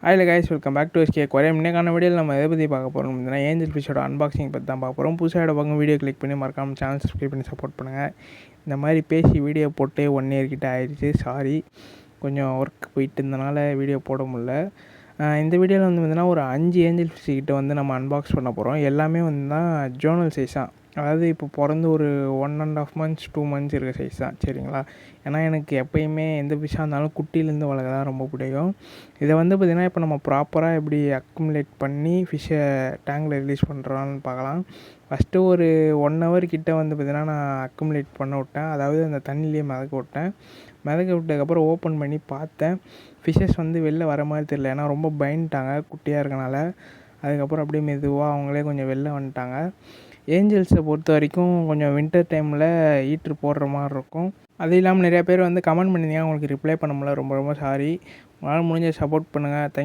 Hi guys, welcome back to SK குறையம். இன்னைக்கான வீடியோவில் நம்ம எதை பற்றி பார்க்க போகிறோம் அப்படின்னா ஏஞ்சல் ஃபிஷ்ஷோட அன்பாக்சிங் பற்றி தான் பார்க்க போகிறோம். புதுசாக பக்கம் வீடியோ கிளிக் பண்ணி மறக்காமல் சேனல் சப்ஸ்கிரைப் பண்ணி சப்போர்ட் பண்ணுங்கள். இந்த மாதிரி பேசி வீடியோ போட்டு 1 year கிட்ட ஆயிடுச்சு. சாரி, கொஞ்சம் ஒர்க் போயிட்டு இருந்தனால வீடியோ போட முடியல. இந்த வீடியோவில் வந்து பார்த்திங்கன்னா ஒரு 5 ஏஞ்சல் ஃபிஷ் கிட்ட வந்து நம்ம அன்பாக்ஸ் பண்ண போகிறோம். எல்லாமே வந்து தான் ஜோனல் சைஸ் தான், அதாவது இப்போ பிறந்து ஒரு 1.5 months 2 months இருக்க சைஸ் தான். சரிங்களா? ஏன்னா எனக்கு எப்போயுமே எந்த ஃபிஷ்ஷாக இருந்தாலும் குட்டியிலேருந்து வளர்க்க தான் ரொம்ப பிடிக்கும். இதை வந்து பார்த்திங்கன்னா இப்போ நம்ம ப்ராப்பராக எப்படி அக்குமுலேட் பண்ணி ஃபிஷ்ஷை டேங்கில் ரிலீஸ் பண்ணுறோன்னு பார்க்கலாம். ஃபஸ்ட்டு ஒரு 1 hour கிட்ட வந்து பார்த்திங்கன்னா நான் அக்குமுலேட் பண்ண விட்டேன், அதாவது அந்த தண்ணியிலே மிதக்க விட்டேன். மிதக்க விட்டதுக்கப்புறம் ஓப்பன் பண்ணி பார்த்தேன். ஃபிஷ்ஷஸ் வந்து வெளில வர மாதிரி தெரியல, ஏன்னா ரொம்ப பயந்துட்டாங்க குட்டியாக இருக்கனால. அதுக்கப்புறம் அப்படியே மெதுவாக அவங்களே கொஞ்சம் வெளில வந்துட்டாங்க. ஏஞ்சல்ஸை பொறுத்த வரைக்கும் கொஞ்சம் வின்டர் டைமில் ஹீட்ரு போடுற மாதிரி இருக்கும். அது இல்லாமல் நிறையா பேர் வந்து கமெண்ட் பண்ணியிருந்தீங்க, உங்களுக்கு ரிப்ளை பண்ண முடியல, ரொம்ப ரொம்ப சாரி. உங்களால் முடிஞ்ச சப்போர்ட் பண்ணுங்கள். தேங்க்யூ.